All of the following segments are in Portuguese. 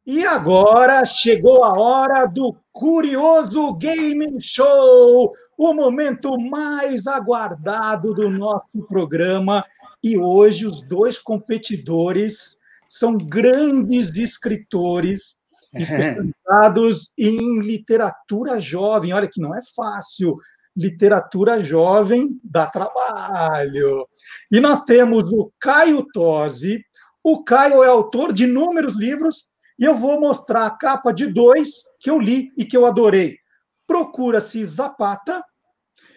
E agora chegou a hora do Curioso Game Show, o momento mais aguardado do nosso programa. E hoje os dois competidores são grandes escritores especializados em literatura jovem. Olha que não é fácil. Literatura jovem dá trabalho. E nós temos o Caio Tosi. O Caio é autor de inúmeros livros e eu vou mostrar a capa de dois que eu li e que eu adorei. Procura-se Zapata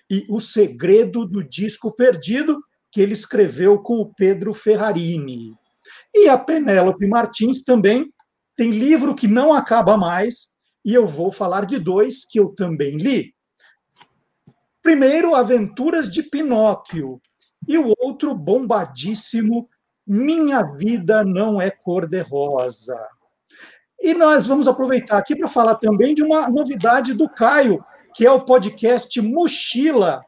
e O Segredo do Disco Perdido, que ele escreveu com o Pedro Ferrarini. E a Penélope Martins também tem livro que não acaba mais, e eu vou falar de dois que eu também li. Primeiro, Aventuras de Pinóquio, e o outro, bombadíssimo, Minha Vida Não é Cor-de-Rosa. E nós vamos aproveitar aqui para falar também de uma novidade do Caio, que é o podcast Mochila,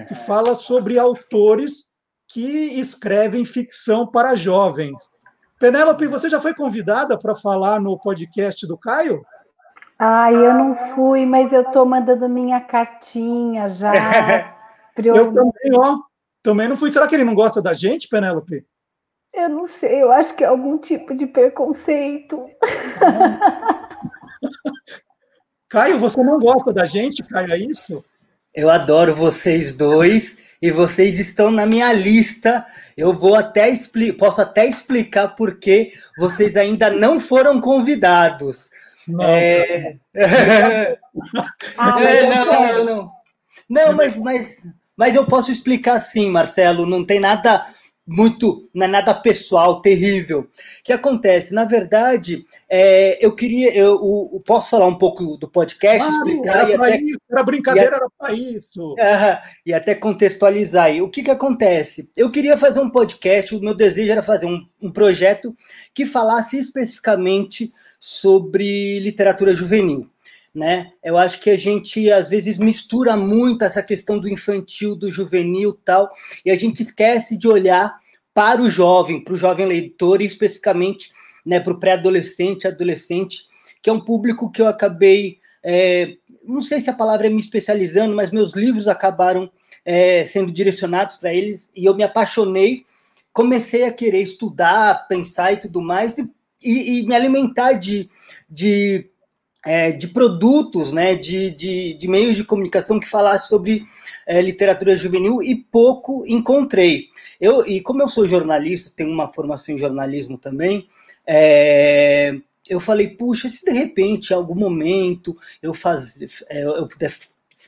que fala sobre autores que escrevem ficção para jovens. Penélope, você já foi convidada para falar no podcast do Caio? Eu não fui, mas eu estou mandando minha cartinha já. Eu também, ó. Também não fui. Será que ele não gosta da gente, Penélope? Eu não sei, eu acho que é algum tipo de preconceito. Caio, você não gosta da gente, Caio, é isso? Eu adoro vocês dois e vocês estão na minha lista. Eu vou posso até explicar por que vocês ainda não foram convidados. Não. Não, mas eu posso explicar sim, Marcelo. Não tem nada não é nada pessoal, terrível. O que acontece? Na verdade, eu posso falar um pouco do podcast, explicar era brincadeira, era para isso. E até contextualizar aí. O que acontece? Eu queria fazer um podcast, o meu desejo era fazer um projeto que falasse especificamente sobre literatura juvenil. Né? Eu acho que a gente às vezes mistura muito essa questão do infantil, do juvenil e tal, e a gente esquece de olhar para o jovem leitor, e especificamente, né, para o pré-adolescente, adolescente, que é um público que eu acabei, não sei se a palavra é me especializando, mas meus livros acabaram sendo direcionados para eles, e eu me apaixonei, comecei a querer estudar, pensar e tudo mais, e me alimentar de produtos, né, de meios de comunicação que falassem sobre literatura juvenil, e pouco encontrei. E como eu sou jornalista, tenho uma formação em jornalismo também, eu falei, puxa, se de repente, em algum momento, eu puder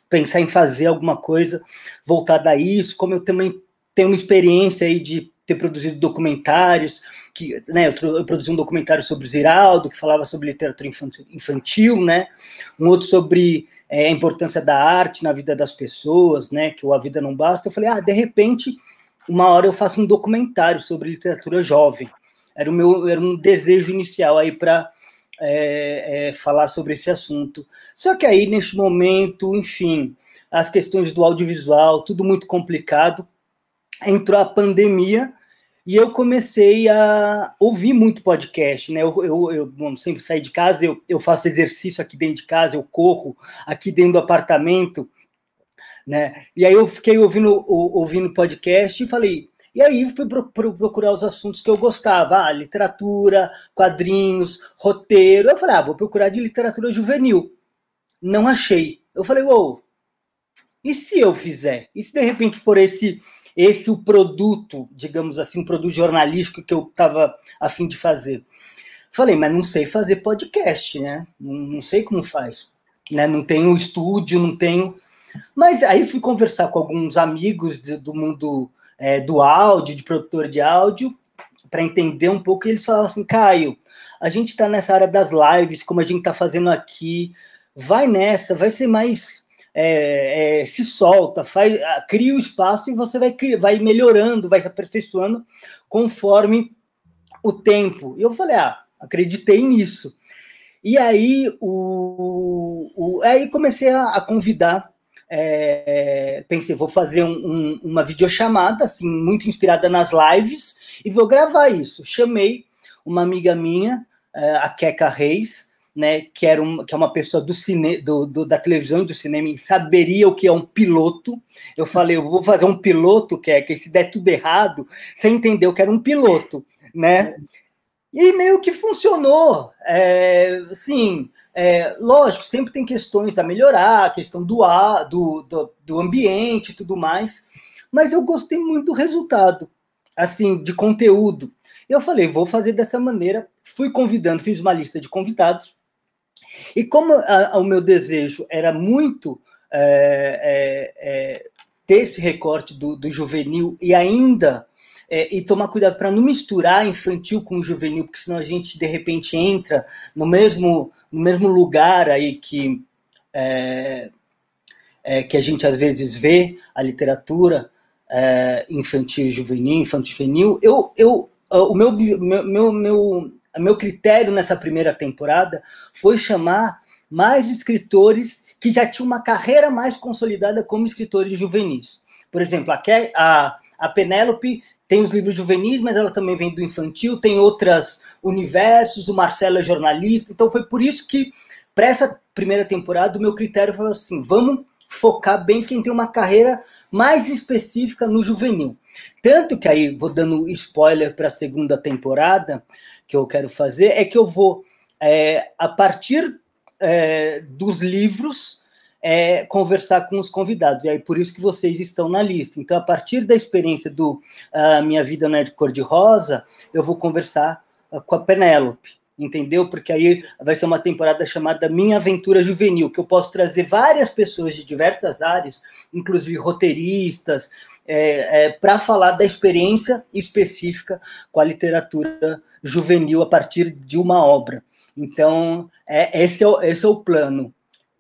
pensar em fazer alguma coisa voltada a isso, como eu também tenho uma experiência aí de ter produzido documentários, né, eu produzi um documentário sobre Ziraldo, que falava sobre literatura infantil, né, um outro sobre a importância da arte na vida das pessoas, né, que A Vida Não Basta. Eu falei, de repente, uma hora eu faço um documentário sobre literatura jovem. Era um desejo inicial aí para falar sobre esse assunto. Só que aí, neste momento, enfim, as questões do audiovisual, tudo muito complicado, entrou a pandemia e eu comecei a ouvir muito podcast, né? Eu sempre saio de casa, eu faço exercício aqui dentro de casa, eu corro aqui dentro do apartamento, né? E aí eu fiquei ouvindo podcast e falei, e aí fui procurar os assuntos que eu gostava, literatura, quadrinhos, roteiro. Eu falei, vou procurar de literatura juvenil. Não achei. Eu falei, e se eu fizer? E se de repente for esse o produto, digamos assim, um produto jornalístico que eu estava a fim de fazer? Falei, mas não sei fazer podcast, né? Não sei como faz. Né? Não tenho estúdio, não tenho... Mas aí fui conversar com alguns amigos do mundo do áudio, de produtor de áudio, para entender um pouco, e eles falavam assim, Caio, a gente está nessa área das lives, como a gente está fazendo aqui, vai nessa, vai ser mais... se solta, cria o espaço e você vai melhorando, vai aperfeiçoando conforme o tempo. E eu falei, acreditei nisso. E aí, aí comecei a convidar, pensei, vou fazer uma videochamada, assim, muito inspirada nas lives, e vou gravar isso. Chamei uma amiga minha, a Queca Reis, né, que é uma pessoa da televisão e do cinema e saberia o que é um piloto. Eu falei, eu vou fazer um piloto, que se der tudo errado, você entendeu que era um piloto, né? E meio que funcionou. Lógico, sempre tem questões a melhorar, a questão do ar, do ambiente e tudo mais, mas eu gostei muito do resultado, assim, de conteúdo. Eu falei, vou fazer dessa maneira, fui convidando, fiz uma lista de convidados, e como o meu desejo era muito ter esse recorte do juvenil e ainda e tomar cuidado para não misturar infantil com juvenil, porque senão a gente, de repente, entra no mesmo lugar aí que a gente, às vezes, vê a literatura infantil e juvenil, infanto-juvenil. O meu critério nessa primeira temporada foi chamar mais escritores que já tinham uma carreira mais consolidada como escritores juvenis. Por exemplo, a Penélope tem os livros juvenis, mas ela também vem do infantil, tem outros universos, o Marcelo é jornalista, então foi por isso que, para essa primeira temporada, o meu critério foi assim, vamos focar bem quem tem uma carreira mais específica no juvenil. Tanto que aí, vou dando spoiler para a segunda temporada, que eu quero fazer, é que eu vou, a partir dos livros, conversar com os convidados. E aí, por isso que vocês estão na lista. Então, a partir da experiência do Minha Vida Não é de Cor-de-Rosa, eu vou conversar com a Penélope, entendeu? Porque aí vai ser uma temporada chamada Minha Aventura Juvenil, que eu posso trazer várias pessoas de diversas áreas, inclusive roteiristas, para falar da experiência específica com a literatura juvenil a partir de uma obra. Então, esse é o plano.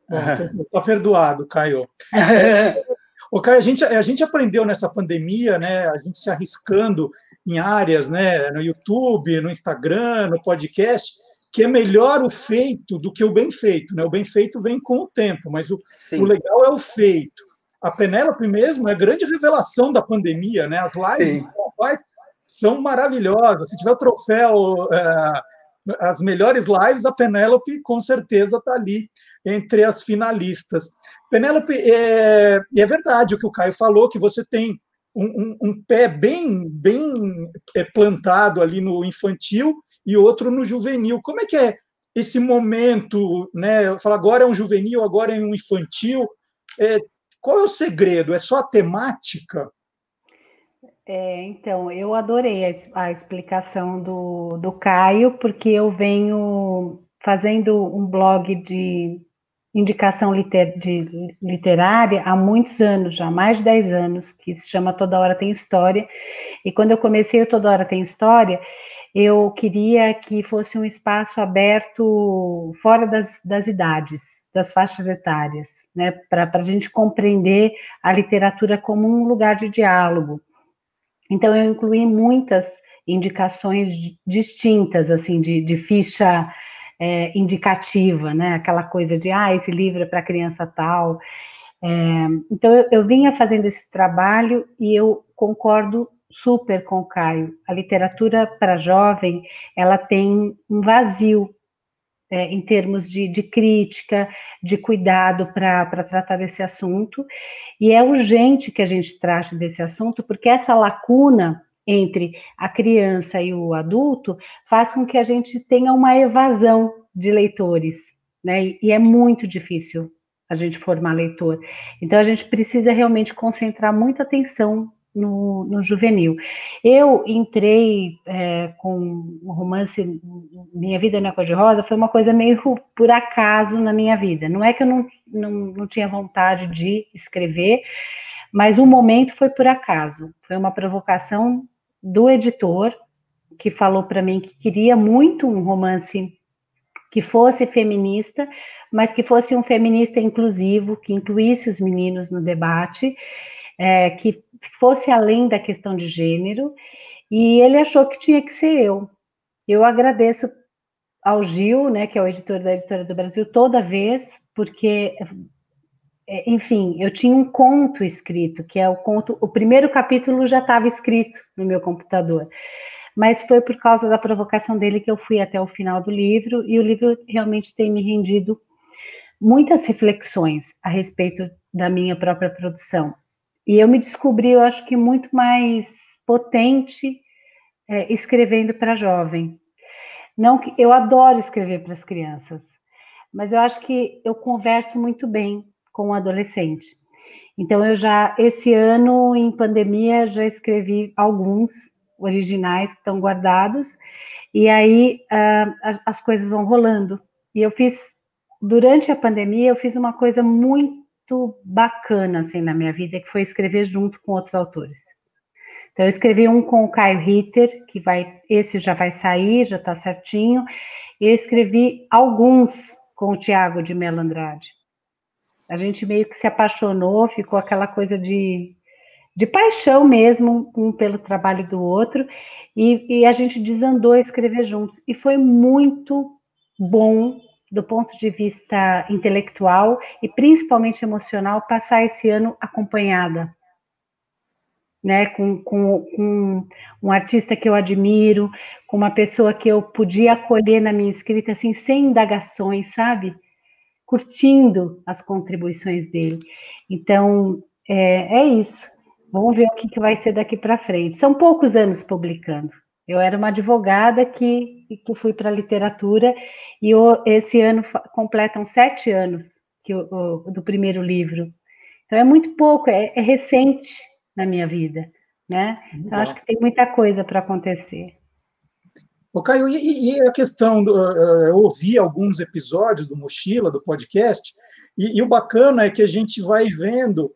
Está perdoado, Caio. O Caio, a gente aprendeu nessa pandemia, né, a gente se arriscando em áreas, né, no YouTube, no Instagram, no podcast, que é melhor o feito do que o bem feito. Né? O bem feito vem com o tempo, mas o legal é o feito. A Penélope mesmo é a grande revelação da pandemia. Né? As lives que ela faz são maravilhosas. Se tiver o troféu, as melhores lives, a Penélope com certeza está ali entre as finalistas. Penélope, é verdade o que o Caio falou, que você tem um pé bem plantado ali no infantil e outro no juvenil. Como é que é esse momento, né? Eu falo, agora é um juvenil, agora é um infantil. Qual é o segredo? É só a temática? Então, eu adorei a explicação do Caio, porque eu venho fazendo um blog de indicação literária há muitos anos, já mais de 10 anos, que se chama Toda Hora Tem História, e quando eu comecei o Toda Hora Tem História, eu queria que fosse um espaço aberto fora das idades, das faixas etárias, né, para a gente compreender a literatura como um lugar de diálogo. Então, eu incluí muitas indicações distintas, assim, de ficha indicativa, né? Aquela coisa de, esse livro é para criança tal. Então, eu vinha fazendo esse trabalho e eu concordo super com o Caio. A literatura para jovem, ela tem um vazio em termos de crítica, de cuidado para tratar desse assunto, e é urgente que a gente trate desse assunto, porque essa lacuna entre a criança e o adulto faz com que a gente tenha uma evasão de leitores, né? E é muito difícil a gente formar leitor. Então, a gente precisa realmente concentrar muita atenção no juvenil. Eu entrei com o romance Minha Vida Não é Cor-de-Rosa, foi uma coisa meio por acaso na minha vida. Não é que eu não tinha vontade de escrever, mas o momento foi por acaso. Foi uma provocação do editor, que falou para mim que queria muito um romance que fosse feminista, mas que fosse um feminista inclusivo, que incluísse os meninos no debate, que fosse além da questão de gênero, e ele achou que tinha que ser eu. Eu agradeço ao Gil, né, que é o editor da Editora do Brasil, toda vez, porque, enfim, eu tinha um conto escrito, que é o primeiro capítulo já estava escrito no meu computador, mas foi por causa da provocação dele que eu fui até o final do livro, e o livro realmente tem me rendido muitas reflexões a respeito da minha própria produção. E eu me descobri, eu acho que muito mais potente escrevendo para jovem. Não que eu adoro escrever para as crianças, mas eu acho que eu converso muito bem com o adolescente. Então, esse ano, em pandemia, já escrevi alguns originais que estão guardados, e aí as coisas vão rolando. E durante a pandemia, eu fiz uma coisa muito bacana, assim, na minha vida, que foi escrever junto com outros autores. Então, eu escrevi um com o Caio Ritter, esse já vai sair, já está certinho, e eu escrevi alguns com o Tiago de Mello Andrade. A gente meio que se apaixonou, ficou aquela coisa de paixão mesmo, um pelo trabalho do outro, e a gente desandou a escrever juntos. E foi muito bom, do ponto de vista intelectual e principalmente emocional, passar esse ano acompanhada, né, com um artista que eu admiro, com uma pessoa que eu podia acolher na minha escrita, assim, sem indagações, sabe? Curtindo as contribuições dele. Então, é isso. Vamos ver o que vai ser daqui para frente. São poucos anos publicando. Eu era uma advogada que fui para a literatura, e esse ano completam 7 anos do primeiro livro. Então, é muito pouco, é recente na minha vida, né? Então, acho que tem muita coisa para acontecer. Ô, Caio, e a questão, eu ouvi alguns episódios do Mochila, do podcast, e o bacana é que a gente vai vendo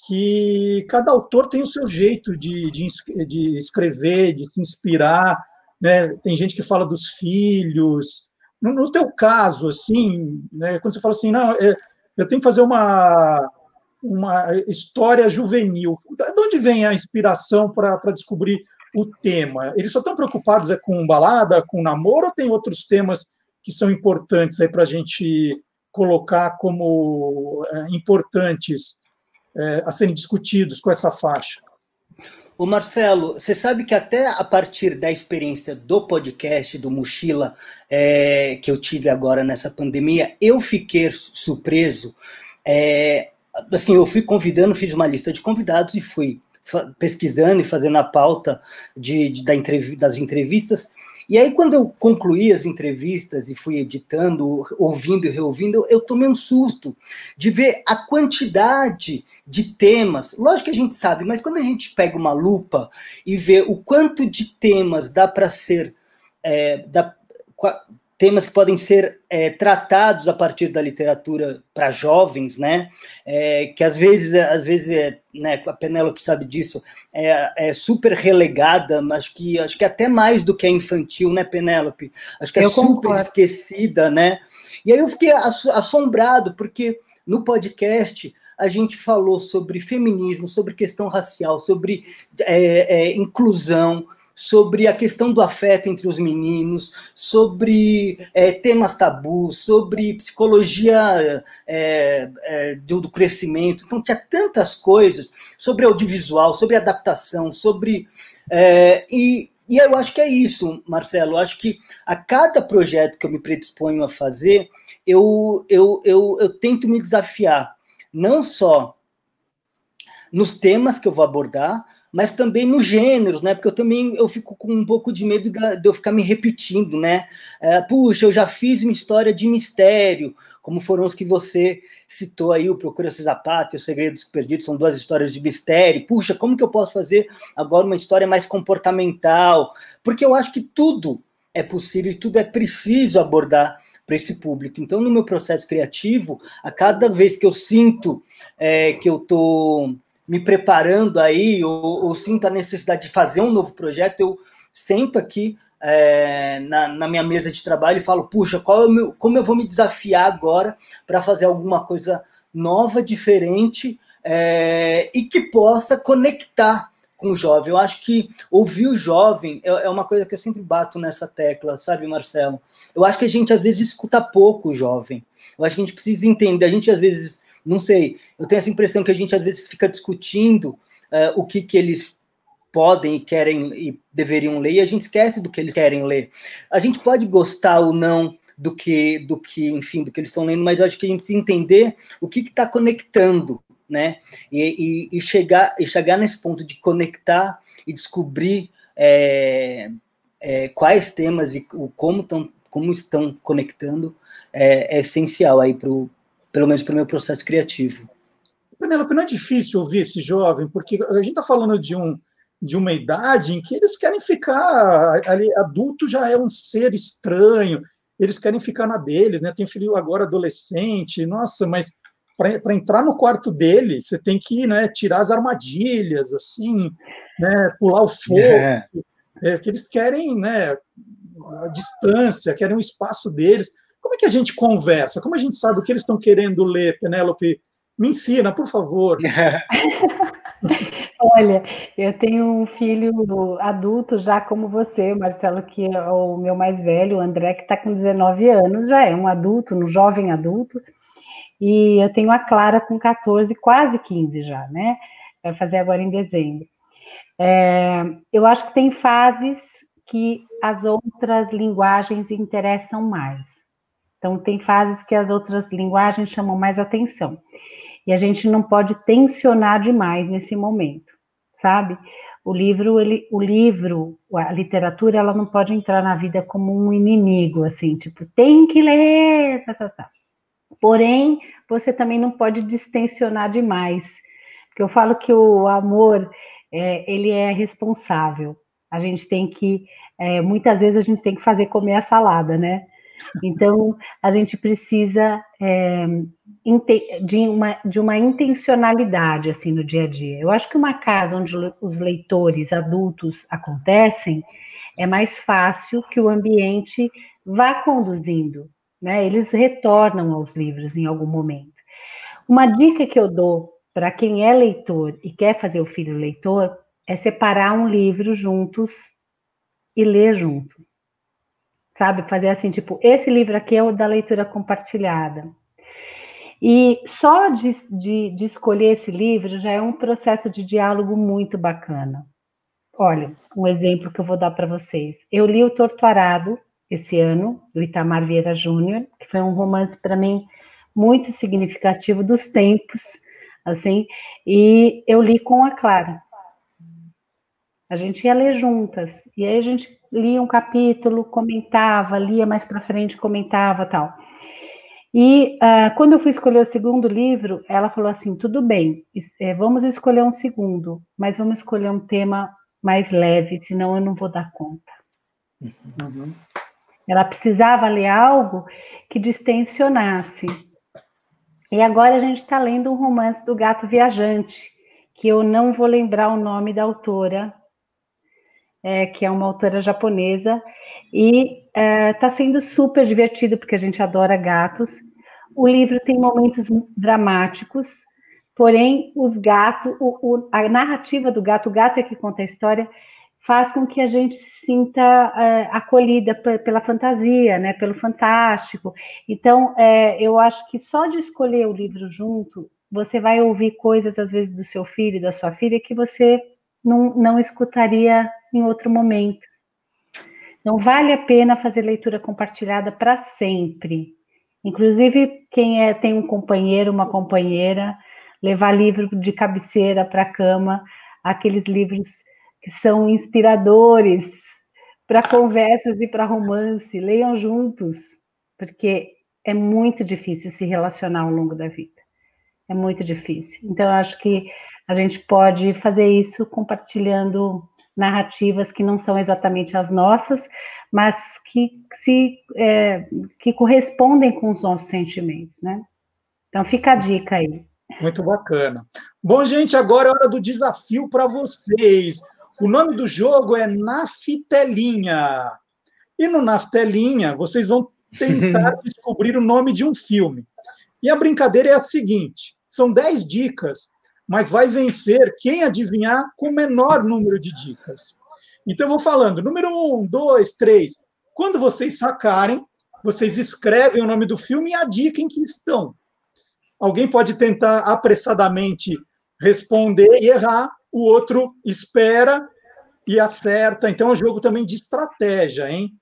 que cada autor tem o seu jeito de escrever, de se inspirar, né? Tem gente que fala dos filhos. No teu caso, assim, né, quando você fala assim, não, eu tenho que fazer uma história juvenil, de onde vem a inspiração para descobrir o tema? Eles só estão preocupados com balada, com namoro, ou tem outros temas que são importantes para a gente colocar como importantes a serem discutidos com essa faixa? Ô Marcelo, você sabe que até a partir da experiência do podcast, do Mochila, que eu tive agora nessa pandemia, eu fiquei surpreso. Assim, eu fui convidando, fiz uma lista de convidados e fui pesquisando e fazendo a pauta das entrevistas. E aí, quando eu concluí as entrevistas e fui editando, ouvindo e reouvindo, eu tomei um susto de ver a quantidade de temas. Lógico que a gente sabe, mas quando a gente pega uma lupa e vê o quanto de temas dá para ser... temas que podem ser tratados a partir da literatura para jovens, né? Que às vezes né, a Penélope sabe disso, é super relegada, mas acho que até mais do que é infantil, né, Penélope? Acho que é super esquecida, né? E aí eu fiquei assombrado, porque no podcast a gente falou sobre feminismo, sobre questão racial, sobre inclusão, sobre a questão do afeto entre os meninos, sobre temas tabus, sobre psicologia do crescimento. Então, tinha tantas coisas sobre audiovisual, sobre adaptação, sobre... E eu acho que é isso, Marcelo. Eu acho que a cada projeto que eu me predisponho a fazer, eu tento me desafiar, não só nos temas que eu vou abordar, mas também nos gêneros, né? Porque eu fico com um pouco de medo de eu ficar me repetindo, né? Puxa, eu já fiz uma história de mistério, como foram os que você citou aí, o Procura-se Zapata e o Segredos Perdidos, são 2 histórias de mistério. Puxa, como que eu posso fazer agora uma história mais comportamental? Porque eu acho que tudo é possível e tudo é preciso abordar para esse público. Então, no meu processo criativo, a cada vez que eu sinto que eu estou me preparando aí, ou sinto a necessidade de fazer um novo projeto, eu sento aqui na minha mesa de trabalho e falo, puxa, como eu vou me desafiar agora para fazer alguma coisa nova, diferente, e que possa conectar com o jovem. Eu acho que ouvir o jovem é uma coisa que eu sempre bato nessa tecla, sabe, Marcelo? Eu acho que a gente, às vezes, escuta pouco o jovem. Eu acho que a gente precisa entender. A gente, às vezes, não sei, eu tenho essa impressão que a gente, às vezes, fica discutindo o que eles podem e querem e deveriam ler, e a gente esquece do que eles querem ler. A gente pode gostar ou não do que enfim, do que eles estão lendo, mas eu acho que a gente precisa entender o que está conectando, né? E chegar nesse ponto de conectar e descobrir quais temas e como estão conectando é essencial aí pelo menos para o meu processo criativo. Penélope, não é difícil ouvir esse jovem, porque a gente está falando de uma idade em que eles querem ficar ali, adulto já é um ser estranho, eles querem ficar na deles, né? Tem filho agora adolescente, nossa, mas para entrar no quarto dele, você tem que, né, tirar as armadilhas, assim, né, pular o fogo, que eles querem, né, a distância, querem o espaço deles. Como é que a gente conversa? Como a gente sabe o que eles estão querendo ler, Penélope? Me ensina, por favor. Olha, eu tenho um filho adulto já como você, Marcelo, que é o meu mais velho, o André, que está com 19 anos, já é um adulto, um jovem adulto, e eu tenho a Clara com 14, quase 15 já, né? Vai fazer agora em dezembro. Eu acho que tem fases que as outras linguagens interessam mais. Então, tem fases que as outras linguagens chamam mais atenção. E a gente não pode tensionar demais nesse momento, sabe? A literatura, ela não pode entrar na vida como um inimigo, assim, tipo, tem que ler, tá. Porém, você também não pode distensionar demais, porque eu falo que o amor, ele é responsável. A gente tem que, muitas vezes a gente tem que fazer comer a salada, né? Então, a gente precisa de uma intencionalidade assim no dia a dia. Eu acho que uma casa onde os leitores adultos acontecem, é mais fácil que o ambiente vá conduzindo, né? Eles retornam aos livros em algum momento. Uma dica que eu dou para quem é leitor e quer fazer o filho leitor é separar um livro juntos e ler junto. Sabe, fazer assim, tipo, esse livro aqui é o da leitura compartilhada. E só de escolher esse livro já é um processo de diálogo muito bacana. Olha, um exemplo que eu vou dar para vocês. Eu li O Torto Arado esse ano, do Itamar Vieira Júnior, que foi um romance para mim muito significativo dos tempos, assim, e eu li com a Clara. A gente ia ler juntas, e aí a gente lia um capítulo, comentava, lia mais para frente, comentava, tal. E quando eu fui escolher o segundo livro, ela falou assim, tudo bem, vamos escolher um segundo, mas vamos escolher um tema mais leve, senão eu não vou dar conta. Uhum. Ela precisava ler algo que distensionasse. E agora a gente está lendo um romance do Gato Viajante, que eu não vou lembrar o nome da autora, que é uma autora japonesa, e está sendo super divertido, porque a gente adora gatos. O livro tem momentos dramáticos, porém, os gatos, a narrativa do gato, o gato é que conta a história, faz com que a gente se sinta acolhida pela fantasia, né, pelo fantástico. Então, eu acho que só de escolher o livro junto, você vai ouvir coisas, às vezes, do seu filho e da sua filha, que você não escutaria em outro momento. Então, vale a pena fazer leitura compartilhada para sempre. Inclusive, quem tem um companheiro, uma companheira, levar livro de cabeceira para a cama, aqueles livros que são inspiradores para conversas e para romance, leiam juntos, porque é muito difícil se relacionar ao longo da vida. É muito difícil. Então, eu acho que a gente pode fazer isso compartilhando narrativas que não são exatamente as nossas, mas que correspondem com os nossos sentimentos, né? Então, fica a dica aí. Muito bacana. Bom, gente, agora é hora do desafio para vocês. O nome do jogo é Naftelinha. E no Naftelinha, vocês vão tentar descobrir o nome de um filme. E a brincadeira é a seguinte, são 10 dicas, mas vai vencer quem adivinhar com o menor número de dicas. Então, eu vou falando, número 1, 2, 3. Quando vocês sacarem, vocês escrevem o nome do filme e a dica em que estão. Alguém pode tentar apressadamente responder e errar, o outro espera e acerta. Então, é um jogo também de estratégia, hein?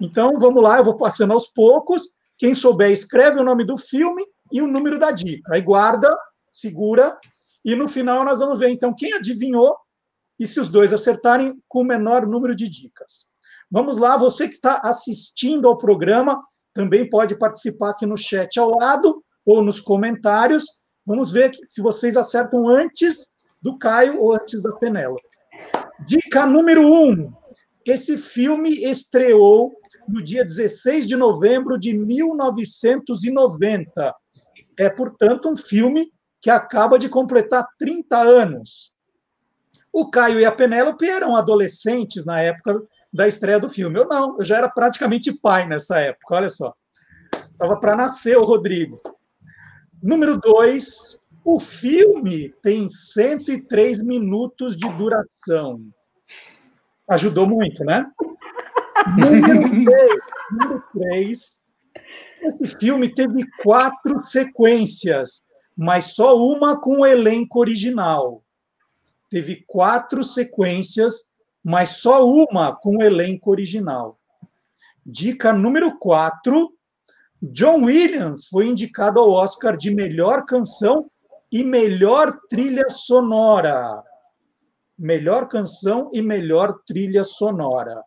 Então, vamos lá, eu vou passando aos poucos. Quem souber, escreve o nome do filme e o número da dica. Aí guarda, segura, e no final nós vamos ver, então, quem adivinhou e se os dois acertarem com o menor número de dicas. Vamos lá, você que está assistindo ao programa também pode participar aqui no chat ao lado ou nos comentários. Vamos ver se vocês acertam antes do Caio ou antes da Penélope. Dica número 1. Esse filme estreou no dia 16 de novembro de 1990. É, portanto, um filme que acaba de completar 30 anos. O Caio e a Penélope eram adolescentes na época da estreia do filme. Eu não, eu já era praticamente pai nessa época, olha só. Estava para nascer o Rodrigo. Número 2, o filme tem 103 minutos de duração. Ajudou muito, né? Número 3, esse filme teve 4 sequências, mas só uma com o elenco original. Teve 4 sequências, mas só uma com o elenco original. Dica número 4, John Williams foi indicado ao Oscar de melhor canção e melhor trilha sonora. Melhor canção e melhor trilha sonora.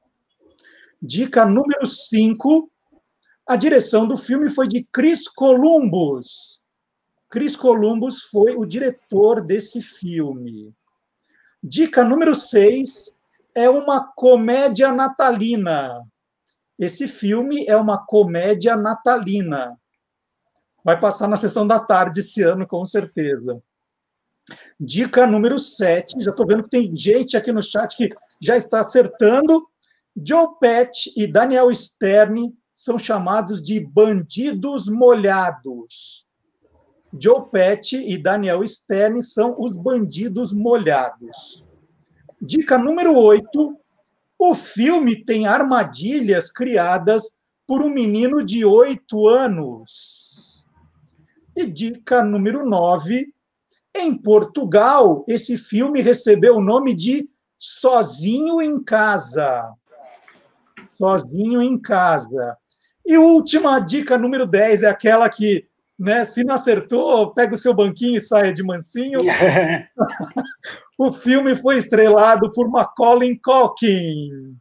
Dica número 5, a direção do filme foi de Chris Columbus. Chris Columbus foi o diretor desse filme. Dica número 6, é uma comédia natalina. Esse filme é uma comédia natalina. Vai passar na sessão da tarde esse ano, com certeza. Dica número 7, já estou vendo que tem gente aqui no chat que já está acertando. Joe Pesci e Daniel Stern são chamados de bandidos molhados. Joe Pesci e Daniel Stern são os bandidos molhados. Dica número 8, o filme tem armadilhas criadas por um menino de 8 anos. E dica número 9, em Portugal, esse filme recebeu o nome de Sozinho em Casa. Sozinho em Casa. E última dica número 10 é aquela que, né, se não acertou, pega o seu banquinho e saia de mansinho. O filme foi estrelado por Macaulay Culkin.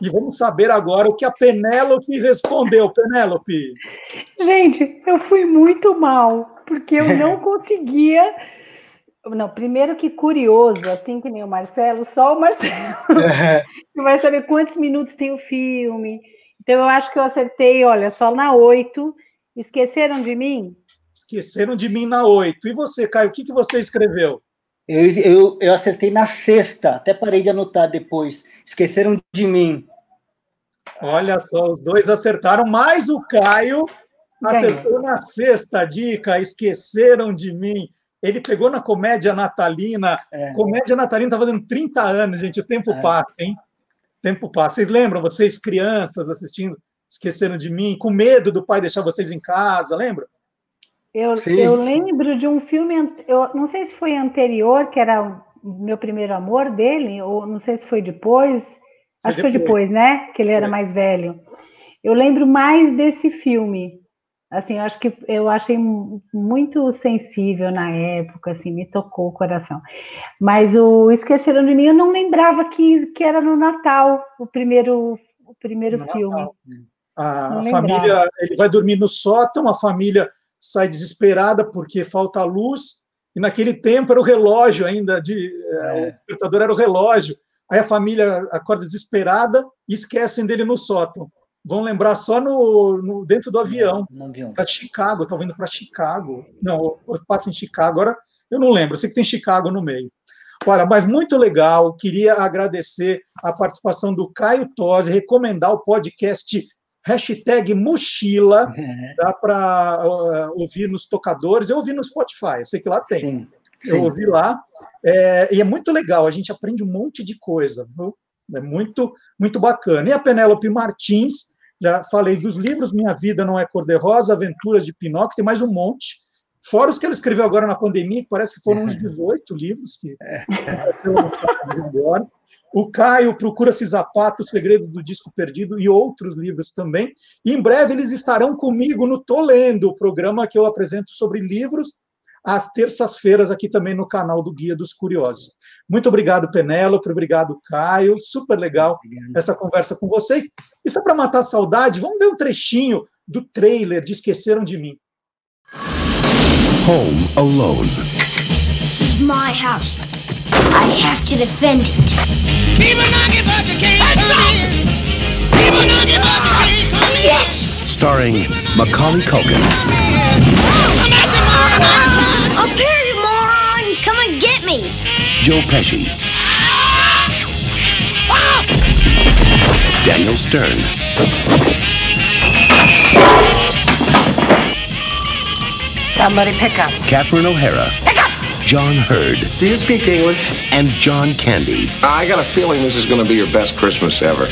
E vamos saber agora o que a Penélope respondeu. Penélope. Gente, eu fui muito mal, porque eu não conseguia... Não, primeiro que curioso, assim que nem o Marcelo, só o Marcelo vai saber quantos minutos tem o filme. Então, eu acho que eu acertei, olha, só na 8. Esqueceram de mim? Esqueceram de mim na 8. E você, Caio, o que você escreveu? Eu acertei na 6ª, até parei de anotar depois. Esqueceram de mim. Olha só, os dois acertaram, mas o Caio acertou na 6ª dica, esqueceram de mim. Ele pegou na comédia natalina. Comédia natalina está fazendo 30 anos, gente. O tempo passa, hein? O tempo passa. Vocês lembram, vocês crianças assistindo, esqueceram de mim, com medo do pai deixar vocês em casa, lembra? Eu lembro de um filme, eu não sei se foi anterior, que era o Meu Primeiro Amor dele, ou não sei se foi depois. Acho que foi depois, né? Que ele era mais velho. Eu lembro mais desse filme. Assim, eu achei muito sensível na época, assim, me tocou o coração. Mas o Esqueceram de Mim, eu não lembrava que era no Natal, o primeiro filme. Natal. A família, ele vai dormir no sótão, a família sai desesperada porque falta luz, e naquele tempo era o relógio ainda, o despertador era o relógio. Aí a família acorda desesperada e esquecem dele no sótão. Vão lembrar só dentro do avião, para Chicago. Estou vindo para Chicago. Não, passa em Chicago. Agora eu não lembro, eu sei que tem Chicago no meio. Olha, mas muito legal. Queria agradecer a participação do Caio Tosi, recomendar o podcast #Mochila. Dá para ouvir nos tocadores. Eu ouvi no Spotify, eu sei que lá tem. Sim. Eu ouvi lá. E é muito legal, a gente aprende um monte de coisa, viu? É muito, muito bacana. E a Penélope Martins, já falei dos livros, Minha Vida Não é Cor-de-Rosa, Aventuras de Pinóquio, tem mais um monte. Fora os que ela escreveu agora na pandemia, que parece que foram uns 18 livros que foram lançados agora. O Caio procura-se Zapato, O Segredo do Disco Perdido e outros livros também. E em breve eles estarão comigo no Tô Lendo, o programa que eu apresento sobre livros às terças-feiras aqui também no canal do Guia dos Curiosos. Muito obrigado, Penélope, obrigado, Caio. Super legal essa conversa com vocês. E só para matar a saudade, vamos ver um trechinho do trailer de Esqueceram de Mim. Home Alone. This is my house. I have to defend it. Yes! Starring Macaulay Culkin. Up here, you morons! Come and get me! Joe Pesci. Daniel Stern. Somebody pick up. Catherine O'Hara. Pick up! John Hurd. Do you speak English? And John Candy. I got a feeling this is going to be your best Christmas ever.